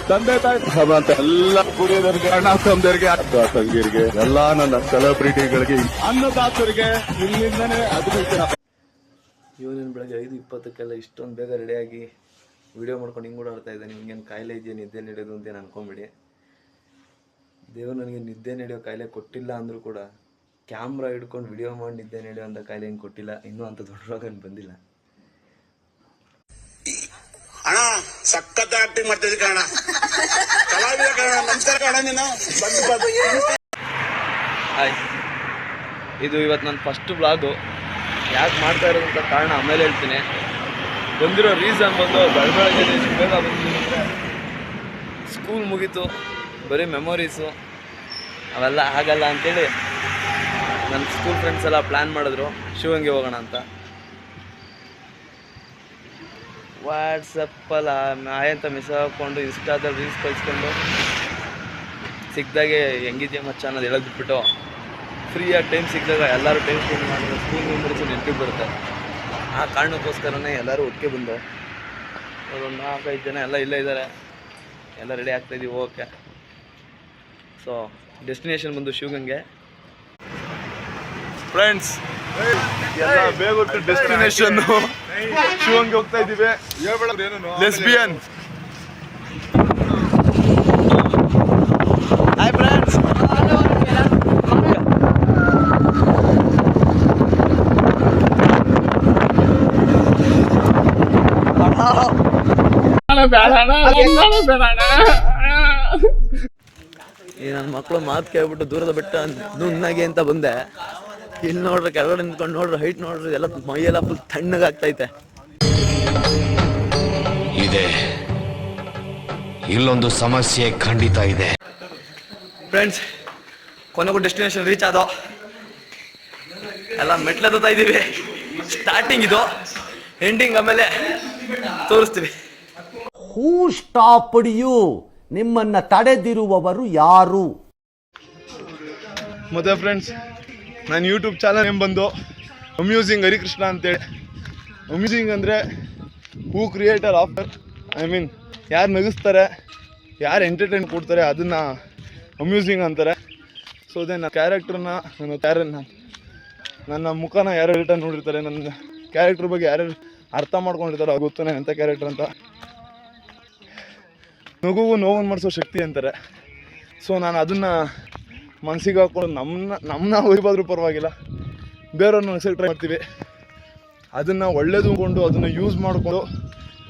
ತಂದೆ ತಾಯಿ ಅಂತ ಎಲ್ಲ ಕುಡಿಯೋದರಿಗೆ ಅಣ್ಣ ತಮ್ಮದರಿಗೆ ತಂಗಿರಿಗೆ ಎಲ್ಲ ನನ್ನ ಸೆಲೆಬ್ರಿಟಿಗಳಿಗೆ ಅನ್ನದಾತರಿಗೆ ಇಲ್ಲಿಂದನೇ ಅಭಿನಯಿಸಿದ. ಇವನೇನು ಬೆಳಗ್ಗೆ 5:20ಕ್ಕೆಲ್ಲ ಇಷ್ಟೊಂದು ಬೇಗ ರೆಡಿಯಾಗಿ ವಿಡಿಯೋ ಮಾಡ್ಕೊಂಡು ಹಿಂಗೆ ಓಡಾಡ್ತಾ ಇದ್ದಾನೆ. ನಿಮ್ಗೇನು ಕಾಯಿಲೆ ಇದೆಯಾ ನಿದ್ದೆ ನಡೆಯೋದು ಅಂತೇನು ಅನ್ಕೊಂಬಿಡಿ. ದೇವರು ನನಗೆ ನಿದ್ದೆ ನಡೆಯೋ ಕಾಯಿಲೆ ಕೊಟ್ಟಿಲ್ಲ ಅಂದರೂ ಕೂಡ ಕ್ಯಾಮ್ರಾ ಹಿಡ್ಕೊಂಡು ವಿಡಿಯೋ ಮಾಡಿ ನಿದ್ದೆ ನಡೆಯೋ ಅಂತ ಕಾಯಿಲೆ ಹಿಂಗೆ ಕೊಟ್ಟಿಲ್ಲ. ಇನ್ನೂ ಅಂತ ದೊಡ್ಡ ರೋಗ ಏನು ಬಂದಿಲ್ಲ. ಅಣ್ಣ ಸಖತ್ ಆಕ್ಟಿಂಗ್ ಮಾಡ್ತಿದ್ದೆ ಕಣ, ಕಲಾವಿದ ಕಣ. ನಮಸ್ಕಾರ ಕಣ, ನೀನು ಹಾಯ್, ಇದು ಇವತ್ತು ನನ್ನ ಫಸ್ಟ್ ಬ್ಲಾಗು. ಯಾಕೆ ಮಾಡ್ತಾ ಇರೋದಂತ ಕಾರಣ ಆಮೇಲೆ ಹೇಳ್ತೀನಿ. ಬಂದಿರೋ ರೀಸನ್ ಬಂದು ಬೆಳಗ್ಗೆ ಬೇಗ ಬಂದಿರುತ್ತೆ. ಸ್ಕೂಲ್ ಮುಗೀತು, ಬರೀ ಮೆಮೊರೀಸು ಅವೆಲ್ಲ ಆಗಲ್ಲ ಅಂಥೇಳಿ ನನ್ನ ಸ್ಕೂಲ್ ಫ್ರೆಂಡ್ಸ್ ಎಲ್ಲ ಪ್ಲ್ಯಾನ್ ಮಾಡಿದ್ರು ಶಿವಂಗೆ ಹೋಗೋಣ ಅಂತ. ವಾಟ್ಸಪ್ಪಲ್ಲ ಆಯಂತ ಮಿಸ್ ಹಾಕ್ಕೊಂಡು ಇನ್ಸ್ಟಾದಲ್ಲಿ ರೀಲ್ಸ್ ಕಳಿಸ್ಕೊಂಡು ಸಿಕ್ಕಿದಾಗೆ ಹೆಂಗಿದ್ಯಾ ಮಚ್ಚ ಅನ್ನೋದು ಹೇಳೋದ್ಬಿಟ್ಟು ಫ್ರೀಯಾಗಿ ಟೈಮ್ ಸಿಕ್ಕಿದಾಗ ಎಲ್ಲರೂ ಟೈಮ್ ಸ್ಪೆಂಡ್ ಮಾಡಿದ್ರೆ ಸ್ಕೂಲ್ ಮೆಮೊರೀಸು ನೆನಪಿಗೆ ಬರುತ್ತೆ. ಆ ಕಾರಣಕ್ಕೋಸ್ಕರನೇ ಎಲ್ಲರೂ ಒಟ್ಟಿಗೆ ಬಂದು ಒಂದು 4-5 ಜನ ಎಲ್ಲ ಇಲ್ಲೇ ಇದ್ದಾರೆ. ಎಲ್ಲ ರೆಡಿ ಆಗ್ತಾಯಿದ್ದೀವಿ ಹೋಗೋಕ್ಕೆ. ಸೊ ಡೆಸ್ಟಿನೇಷನ್ ಬಂದು ಶಿವಗಂಗೆ. ಫ್ರೆಂಡ್ಸ್ ಎಲ್ಲ ಬೇಗ ಡೆಸ್ಟಿನೇಷನ್ ಶಿವಂಗೆ ಹೋಗ್ತಾ ಇದ್ದೀವಿ. ಲೆಸ್ಬಿಯನ್. ಹಾಯ್ ಫ್ರೆಂಡ್ಸ್, ಈ ನನ್ನ ಮಕ್ಕಳು ಮಾತು ಕೇಳ್ಬಿಟ್ಟು ದೂರದ ಬೆಟ್ಟ ನುಣ್ಣಗೆ ಅಂತ ಬಂದೆ. ಇಲ್ಲಿ ನೋಡ್ರಿ, ಕೆಳಗಡೆ ನಿಂತ್ಕೊಂಡು ನೋಡ್ರಿ, ಹೈಟ್ ನೋಡ್ರಿ, ಎಲ್ಲ ಮೈಯೆಲ್ಲ ಫುಲ್ ತಣ್ಣಗಾಗ್ತೈತೆ. ಇದೆ ಇಲ್ಲೊಂದು ಸಮಸ್ಯೆ ಖಂಡಿತ ಇದೆ. ಫ್ರೆಂಡ್ಸ್, ಕೊನೆಗೂ ಡೆಸ್ಟಿನೇಷನ್ ರೀಚ್ ಆದೋ. ಎಲ್ಲ ಮೆಟ್ಲತ್ತಾ ಇದ್ದೀವಿ. ಸ್ಟಾರ್ಟಿಂಗ್ ಇದು, ಎಂಡಿಂಗ್ ಆಮೇಲೆ ತೋರಿಸ್ತೀವಿ. ಹೂ ಸ್ಟಾಪ್ಡ್ ಯು? ನಿಮ್ಮನ್ನ ತಡೆದಿರುವವರು ಯಾರು? ಮತ್ತೆ ಫ್ರೆಂಡ್ಸ್, ನನ್ನ ಯೂಟ್ಯೂಬ್ ಚಾನಲ್ ನೇಮ್ ಬಂದು ಅಮ್ಯೂಸಿಂಗ್ ಹರಿಕೃಷ್ಣ ಅಂತೇಳಿ. ಅಮ್ಯೂಸಿಂಗ್ ಅಂದರೆ ಹೂ ಕ್ರಿಯೇಟರ್ ಆಫರ್, ಐ ಮೀನ್ ಯಾರು ನಗಿಸ್ತಾರೆ, ಯಾರು ಎಂಟರ್ಟೈನ್ ಕೊಡ್ತಾರೆ ಅದನ್ನು ಅಮ್ಯೂಸಿಂಗ್ ಅಂತಾರೆ. ಸೊ ಅದೇ ನನ್ನ ಕ್ಯಾರೆಕ್ಟ್ರನ್ನ, ನನ್ನ ಮುಖನ ಯಾರು ರಿಟರ್ನ್ ನೋಡಿರ್ತಾರೆ, ನನ್ನ ಕ್ಯಾರೆಕ್ಟ್ರ್ ಬಗ್ಗೆ ಯಾರ್ಯಾರು ಅರ್ಥ ಮಾಡ್ಕೊಂಡಿರ್ತಾರೋ ಅದು ಗೊತ್ತು ನಾನು ಎಂಥ ಕ್ಯಾರೆಕ್ಟರ್ ಅಂತ. ನಗುಗೂ ನೋವನ್ನು ಮಾಡಿಸೋ ಶಕ್ತಿ ಅಂತಾರೆ. ಸೊ ನಾನು ಅದನ್ನು ಮನಸ್ಸಿಗೆ ಹಾಕ್ಕೊಂಡು ನಮ್ಮನ್ನ ಒಯ್ಬಾದ್ರೂ ಪರವಾಗಿಲ್ಲ, ಬೇರೆಯವ್ರನ್ನ ನಗ್ಸಕ್ಕೆ ಟ್ರೈ ಮಾಡ್ತೀವಿ. ಅದನ್ನು ಒಳ್ಳೇದು ಅಂದ್ಕೊಂಡು ಅದನ್ನು ಯೂಸ್ ಮಾಡಿಕೊಂಡು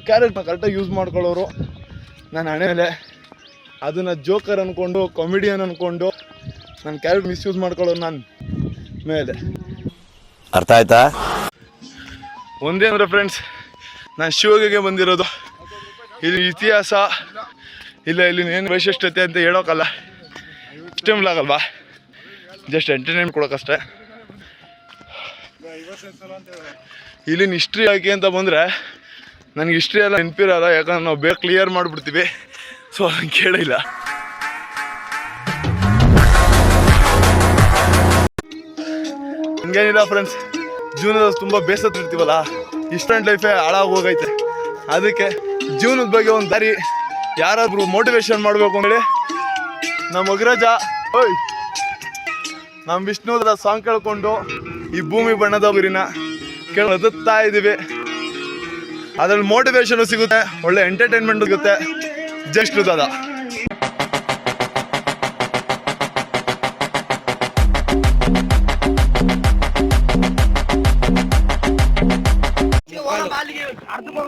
ಕ್ಯಾರೆಕ್ಟ್ರನ್ನ ಕರೆಕ್ಟಾಗಿ ಯೂಸ್ ಮಾಡ್ಕೊಳ್ಳೋರು ನನ್ನ ಹಣೆ ಮೇಲೆ. ಅದನ್ನು ಜೋಕರ್ ಅಂದ್ಕೊಂಡು, ಕಾಮಿಡಿಯನ್ ಅಂದ್ಕೊಂಡು ನನ್ನ ಕ್ಯಾರೆಕ್ಟರ್ ಮಿಸ್ಯೂಸ್ ಮಾಡ್ಕೊಳ್ಳೋರು ನನ್ನ ಮೇಲೆ. ಅರ್ಥ ಆಯ್ತಾ? ಒಂದೇ ಅಂದರೆ ಫ್ರೆಂಡ್ಸ್, ನಾನು ಶಿವಗಂಗೆ ಬಂದಿರೋದು. ಇಲ್ಲಿ ಇತಿಹಾಸ ಇಲ್ಲ, ಇಲ್ಲಿ ಏನು ವೈಶಿಷ್ಟ್ಯತೆ ಅಂತ ಹೇಳೋಕ್ಕಲ್ಲ, ಇಷ್ಟೇಮ್ ಆಗಲ್ವಾ, ಜಸ್ಟ್ ಎಂಟರ್ಟೈನ್ಮೆಂಟ್ ಕೊಡೋಕ್ಕಷ್ಟೇ. ಇಲ್ಲಿನ ಹಿಸ್ಟ್ರಿ ಹಾಕಿ ಅಂತ ಬಂದರೆ ನನಗೆ ಹಿಸ್ಟ್ರಿ ಎಲ್ಲ ನೆನಪಿರಲ್ಲ, ಯಾಕಂದ್ರೆ ನಾವು ಬೇಗ ಕ್ಲಿಯರ್ ಮಾಡಿಬಿಡ್ತೀವಿ. ಸೊ ಅದನ್ನು ಕೇಳಿಲ್ಲ. ಹಂಗೇನಿಲ್ಲ ಫ್ರೆಂಡ್ಸ್, ಜೀವನದಲ್ಲಿ ತುಂಬ ಬೇಸತ್ತಿರ್ತೀವಲ್ಲ, ಇನ್ಸ್ಟೆಂಟ್ ಲೈಫೇ ಹಾಳಾಗಿ ಹೋಗೈತೆ. ಅದಕ್ಕೆ ಜೀವನದ ಬಗ್ಗೆ ಒಂದು ದಾರಿ ಯಾರಾದರೂ ಮೋಟಿವೇಶನ್ ಮಾಡಬೇಕು ಅಂತೇಳಿ ನಮ್ಮ ಅಗ್ರಜ ನಮ್ಮ ವಿಷ್ಣುದ ಸಾಂಗ್ ಕೇಳ್ಕೊಂಡು ಈ ಭೂಮಿ ಬಣ್ಣದ ಗುರಿನ ಕೇಳುತ್ತಾ ಇದ್ದೀವಿ. ಅದ್ರಲ್ಲಿ ಮೋಟಿವೇಶನ್ ಸಿಗುತ್ತೆ, ಒಳ್ಳೆ ಎಂಟರ್ಟೈನ್ಮೆಂಟ್ ಸಿಗುತ್ತೆ. ಜಸ್ಟ್ ದಾದ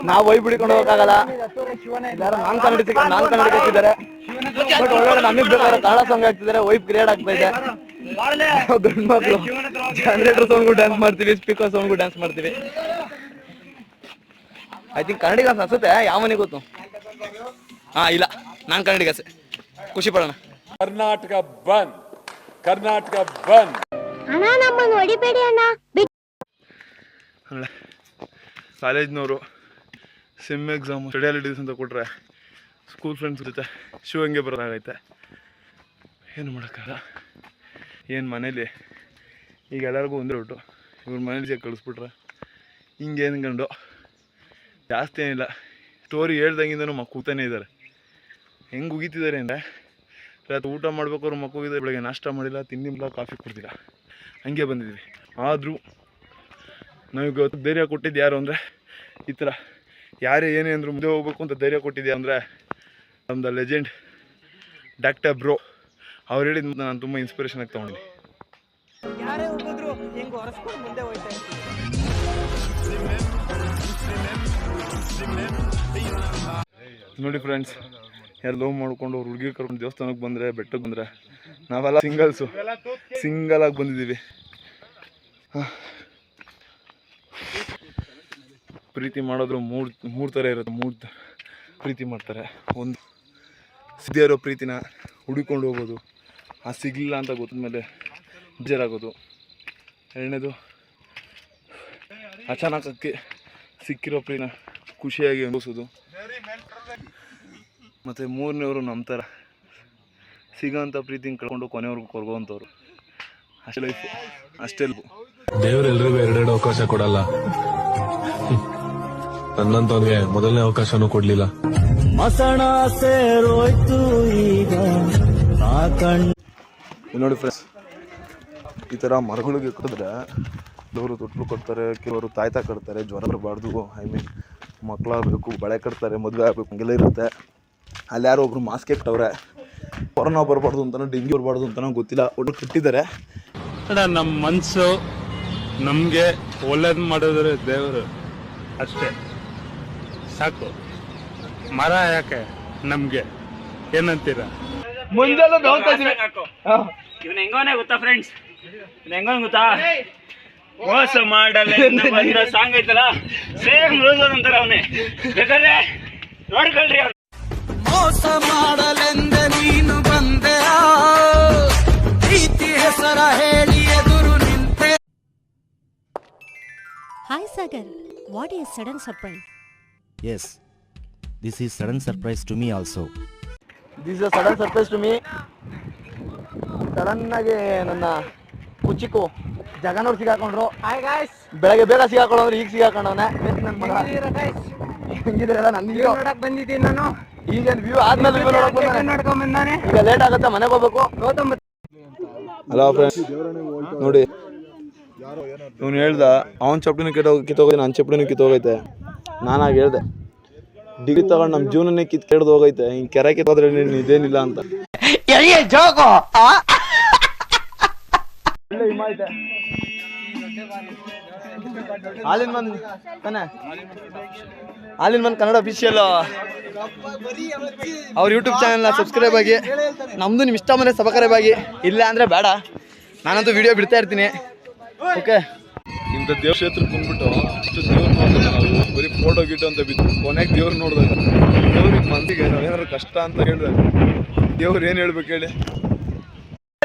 ನಾವು ವೈ ಬಿಡಿಕೊಂಡು ಹೋಗಕ್ಕಾಗಲ್ಲ. ನಾನ್ ಕನ್ನಡ ಹಾಕ್ತಿದ್ದಾರೆ, ಬಟ್ ಒಳ್ಳೆ ನಮಗೆ ಬೇಕಾದ್ರೆ ಕನ್ನಡ ಸಾಂಗ್ ಹಾಕ್ತಿದ್ದಾರೆ. ವೈಫ್ ಕ್ರಿಯೇಟ್ ಆಗ್ತಾ ಇದೆ. ಗಂಡು ಮಕ್ಕಳು ಜನರೇಟರ್ ಸಾಂಗು ಡ್ಯಾನ್ಸ್ ಮಾಡ್ತೀವಿ, ಸ್ಪೀಕರ್ ಸಾಂಗು ಡ್ಯಾನ್ಸ್ ಮಾಡ್ತೀವಿ. ಐ ಥಿಂಕ್ ಕನ್ನಡಿಗಾಸ ಅನ್ಸುತ್ತೆ, ಯಾವನಿಗೆ ಗೊತ್ತು. ಇಲ್ಲ, ನಾನು ಕನ್ನಡಿಗಾಸೆ. ಖುಷಿ ಪಡೋಣ. ಕರ್ನಾಟಕ ಬಂದ್, ಕರ್ನಾಟಕ ಬಂದ್. ಕಾಲೇಜ್ನವರು ಸೆಮ್ ಎಕ್ಸಾಮು ಸ್ಟಡಿಯಾಲಿಟೀಸ್ ಅಂತ ಕೊಟ್ಟರೆ ಸ್ಕೂಲ್ ಫ್ರೆಂಡ್ಸ್ ಜೊತೆ ಶಿವಂಗೆ ಬರೋದಾಗೈತೆ. ಏನು ಮಾಡೋಕ್ಕಾಗ. ಏನು ಮನೇಲಿ ಈಗ ಎಲ್ಲರಿಗೂ ಒಂದೇ ಒಟ್ಟು ಇವ್ರ ಮನೇಲಿ ಕಳಿಸ್ಬಿಟ್ರೆ ಹಿಂಗೆ ಅನ್ಕೊಂಡು ಜಾಸ್ತಿ ಏನಿಲ್ಲ, ಸ್ಟೋರಿ ಹೇಳ್ದಂಗಿಂದನೂ ಮಕ್ಕೂತಾನೆ ಇದ್ದಾರೆ. ಹೆಂಗೆ ಉಗಿತಿದ್ದಾರೆ ಅಂದರೆ ರಾತ್ರಿ ಊಟ ಮಾಡ್ಬೇಕಾದ್ರು ಮಕ್ಕಳಿದೆ, ಬೆಳಗ್ಗೆ ನಾಷ್ಟ ಮಾಡಿಲ್ಲ, ತಿಂದಿಲ್ಲ, ಕಾಫಿ ಕುಡ್ದಿಲ್ಲ, ಹಂಗೆ ಬಂದಿದ್ವಿ. ಆದರೂ ನಮಗೆ ಇವತ್ತು ಧೈರ್ಯ ಕೊಟ್ಟಿದ್ದು ಯಾರು ಅಂದರೆ ಈ ಥರ ಯಾರೇ ಏನೇ ಅಂದರೂ ಮುಂದೆ ಹೋಗ್ಬೇಕು ಅಂತ ಧೈರ್ಯ ಕೊಟ್ಟಿದ್ದೆ ಅಂದರೆ ನಮ್ದು ಲೆಜೆಂಡ್ ಡಾಕ್ಟರ್ ಬ್ರೋ ಅವ್ರು ಹೇಳಿದ ನಾನು ತುಂಬ ಇನ್ಸ್ಪಿರೇಷನ್ ಆಗಿ ತೊಗೊಂಡಿನಿ. ಯಾರೇ ಹೋಗಿದ್ರು ಹೆಂಗ್ ಹೊರಸ್ಕೊಂಡು ಮುಂದೆ ಹೋಯ್ತಾ ನೋಡಿ ಫ್ರೆಂಡ್ಸ್, ಯಾರು ಲವ್ ಮಾಡ್ಕೊಂಡು ಅವ್ರು ಹುಡುಗಿ ಕರ್ಕೊಂಡು ದೇವಸ್ಥಾನಕ್ಕೆ ಬಂದರೆ, ಬೆಟ್ಟಕ್ಕೆ ಬಂದರೆ, ನಾವೆಲ್ಲ ಸಿಂಗಲಾಗಿ ಬಂದಿದ್ದೀವಿ. ಪ್ರೀತಿ ಮಾಡೋದ್ರು ಮೂರು ಥರ ಇರುತ್ತೆ. ಮೂರು ಪ್ರೀತಿ ಮಾಡ್ತಾರೆ. ಒಂದು ಸಿಗದೇ ಇರೋ ಪ್ರೀತಿನ ಹುಡುಕೊಂಡು ಹೋಗೋದು, ಆ ಸಿಗಲಿಲ್ಲ ಅಂತ ಗೊತ್ತಾದ್ಮೇಲೆ ಬೇಜಾರಾಗೋದು. ಎರಡನೇದು ಅಚಾನಕಕ್ಕೆ ಸಿಕ್ಕಿರೋ ಪ್ರೀತಿನ ಖುಷಿಯಾಗಿ ಅನುಭವಿಸೋದು. ಮತ್ತು ಮೂರನೇವರು ನಮ್ಮ ಥರ ಸಿಗೋಂಥ ಪ್ರೀತಿನ ಕಳ್ಕೊಂಡು ಕೊನೆಯವ್ರಿಗೂ ಕೊರ್ಗೋವಂಥವ್ರು. ಅಷ್ಟೇ ಲೈಫು, ಅಷ್ಟೇ ಲೈಫು. ದೇವರೆಲ್ರಿಗೂ ಎರಡೆರಡು ಅವಕಾಶ ಕೊಡಲ್ಲ. ನನ್ನಂತವನಿಗೆ ಮೊದಲನೇ ಅವಕಾಶನೂ ಕೊಡ್ಲಿಲ್ಲ. ನೋಡಿ ಫ್ರೆಂಡ್ಸ್, ಈ ಥರ ಮರಗಳಿಗೆ ಕಟ್ಟಿದ್ರೆ ಕೆಲವರು ತೊಟ್ಲು ಕೊಡ್ತಾರೆ, ಕೆಲವರು ತಾಯ್ತಾ ಕಟ್ತಾರೆ. ಜ್ವರ ಬರಬಾರ್ದು, ಮಕ್ಕಳಾಗಬೇಕು, ಬಳೆ ಕಟ್ತಾರೆ, ಮದುವೆ ಆಗಬೇಕು, ಹಂಗೆಲ್ಲ ಇರುತ್ತೆ. ಅಲ್ಲಿ ಯಾರೋ ಒಬ್ರು ಮಾಸ್ಕ್ ಇಟ್ಟವ್ರೆ, ಕೊರೋನಾ ಬರಬಾರ್ದು ಅಂತನೋ ಡೆಂಗ್ಯೂ ಬರಬಾರ್ದು ಅಂತನೋ ಗೊತ್ತಿಲ್ಲ, ಒಟ್ಟು ಕಟ್ಟಿದ್ದಾರೆ. ನಮ್ಮ ಮನಸ್ಸು ನಮಗೆ ಒಳ್ಳೇದು ಮಾಡಿದ್ರೆ ದೇವರು ಅಷ್ಟೇ ಸಾಕು. ಮರ ಯಾಕೆ ನಮಗೆ ಏನಂತೀರ? ಮುಂದೆಲ್ಲ ನೋಡ್ತಾ ಇದ್ದೀನಿ. ಇವನ್ ಹೆಂಗೋನೆ ಗೊತ್ತಾ ಫ್ರೆಂಡ್ಸ್, ಹೆಂಗೋನ್ ಗೊತ್ತಾ, ಮೋಸ ಮಾಡಲ್ಲ ಸಾಂಗ್ ಐತಲ್ಲ, ಸೇಮ್ ರೋಸ್ ಅಂತಾರ ಅವನೇ. ಬೇಕಾದ್ರೆ ನೋಡ್ಕೊಳ್ರಿ. ಮೋಸ ಮಾಡಲೆಂದೆ ನೀನು ಬಂದೆ, ಪ್ರೀತಿ ಹೆಸರ ಹೇಳಿ ಎದುರು ನಿಂತೆ. Hi Sagar, what is sudden surprise? Yes, this is sudden surprise to me also. This is sudden surprise to me. ಸಡನ್ನಾಗಿ ನನ್ನ ಕುಚಿಕು ಜಗನವ್ರು ಸಿಗಾಕೊಂಡ್ರು. ಹಾಯ್ ಗಾಯ್ಸ್, ಬೆಳಗ್ಗೆ ಬೇಗ ಸಿಗಾಕೊಂಡ್ರು, ಈಗ ಸಿಗಾಕೊಂಡವನೆ. ನನ್ನ ಮಗ ಹೆಂಗಿದ್ದೀರಲ್ಲ, ನನಗೆ ನೋಡಕ್ ಬಂದಿದ್ದೀನಿ ನಾನು. ಈಗೇನು ವ್ಯೂ ಆದ್ಮೇಲೆ ವ್ಯೂ ನೋಡ್ಕೊಂಡ್ ಬಂದಾನೆ. ಈಗ ಲೇಟ್ ಆಗುತ್ತೆ, ಮನೆಗೆ ಹೋಗ್ಬೇಕು. ಗೌತಮ್ ಹಲೋ ಫ್ರೆಂಡ್ಸ್, ನೋಡಿ ಇವನು ಹೇಳ್ದ ಅವನ ಚಪ್ಪಲಿನೂ ಕಿತ್ತೋಗೈತೆ, ನನ್ನ ಚಪ್ಪಲಿನೂ ಕಿತ್ತೋಗೈತೆ. ನಾನಾಗಿ ಹೇಳ್ದೆ ಡಿಗ್ರಿ ತಗೊಂಡು ನಮ್ಮ ಜೀವನನೇ ಕೆಡ್ದು ಹೋಗೈತೆ, ಹಿಂಗೆ ಕೆರೆ ಕಿತ್ತೋದ್ರೆ ನೀನು ಇದೇನಿಲ್ಲ ಅಂತ. ಆಲಿನ್ ಮನ್ ತಾನೆ, ಆಲಿನ್ ಮನ್ ಕನ್ನಡ ಅಫಿಷಿಯಲ್ ಅವ್ರ ಯೂಟ್ಯೂಬ್ ಚಾನಲ್ನ ಸಬ್ಸ್ಕ್ರೈಬ್ ಆಗಿ, ನಮ್ಮದು ನಿಮ್ಮ ಇಷ್ಟ ಮನೆ ಸಬ್ಸ್ಕ್ರೈಬ್ ಆಗಿ. ಇಲ್ಲ ಅಂದರೆ ಬೇಡ, ನಾನಂತೂ ವಿಡಿಯೋ ಬಿಡ್ತಾ ಇರ್ತೀನಿ. ಓಕೆ, ಇಂಥ ದೇವಕ್ಷೇತ್ರಕ್ಕೆ ಬಂದ್ಬಿಟ್ಟು ಅಷ್ಟು ದೇವ್ರು ನೋಡಿದ್ರೆ ನಾವು ಬರೀ ಫೋಟೋ ಗಿಟೋ ಅಂತ ಬಿದ್ದು ಕೊನೆಗೆ ದೇವ್ರು ನೋಡಿದಾಗ ದೇವ್ರಿಗೆ ಮನಸ್ಸಿಗೆ ನಾವೇನಾದ್ರು ಕಷ್ಟ ಅಂತ ಹೇಳಿದಾಗ ದೇವ್ರು ಏನು ಹೇಳ್ಬೇಕು ಹೇಳಿ?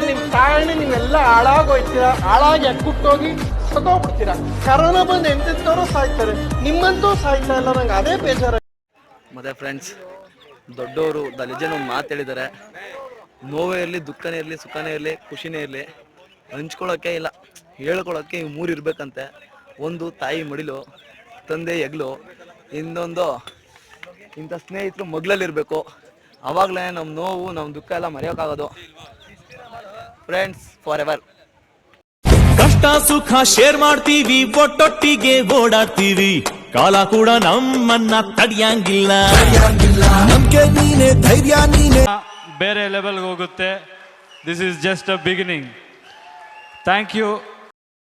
ನಿಮ್ ಕಾರಣ ನೀವೆಲ್ಲ ಹಾಳಾಗೋಯ್ತೀರಾ, ಹಾಳಾಗಿ ಅಕ್ಕುಟ್ಟೋಗಿ ಸತ್ತೋಗ್ಬಿಡ್ತೀರಾ. ಕರೋನಾ ಬಂದು ಎಂತೆಂಥವ್ರು ಸಾಯ್ತಾರೆ, ನಿಮ್ಮಂತೂ ಸಾಯ್ತಾ ಇಲ್ಲ. ನಂಗೆ ಅದೇ ಬೇಜಾರ. ಮತ್ತೆ ಫ್ರೆಂಡ್ಸ್, ದೊಡ್ಡವರು ದ ಲೆಜೆಂಡ್ ಒಂದು ಮಾತು ಹೇಳಿದ್ದಾರೆ, ನೋವೇ ಇರಲಿ, ದುಃಖನೇ ಇರಲಿ, ಸುಖನೇ ಇರಲಿ, ಖುಷಿನೇ ಇರಲಿ, ಹಂಚ್ಕೊಳ್ಳೋಕ್ಕೆ ಇಲ್ಲ, ಹೇಳ್ಕೊಳ್ಳೋಕ್ಕೆ ಇವು ಮೂರು ಇರಬೇಕಂತೆ. ಒಂದು ತಾಯಿ ಮಡಿಲು, ತಂದೆ ಹೆಗ್ಲು, ಇನ್ನೊಂದು ಇಂಥ ಸ್ನೇಹಿತರು ಮಗ್ಲಲ್ಲಿರಬೇಕು. ಆವಾಗಲೇ ನಮ್ಮ ನೋವು, ನಮ್ಮ ದುಃಖ ಎಲ್ಲ ಮರೆಯೋಕ್ಕಾಗೋದು. Friends for ever. ಕಷ್ಟ ಸುಖ ಶೇರ್ ಮಾಡ್ತೀವಿ, ಒಟ್ಟೊಟ್ಟಿಗೆ ಓಡಾಡ್ತೀವಿ, ಕಾಲ ಕೂಡ ನಮ್ಮನ್ನ ತಡಿಯಂಗಿಲ್ಲ. ನಮ್ಗೆ ನೀನೆ ಧೈರ್ಯ, ನೀನೆ ಬೇರೆ ಲೆವೆಲ್ಗೆ ಹೋಗುತ್ತೆ. This is just a beginning. Thank you.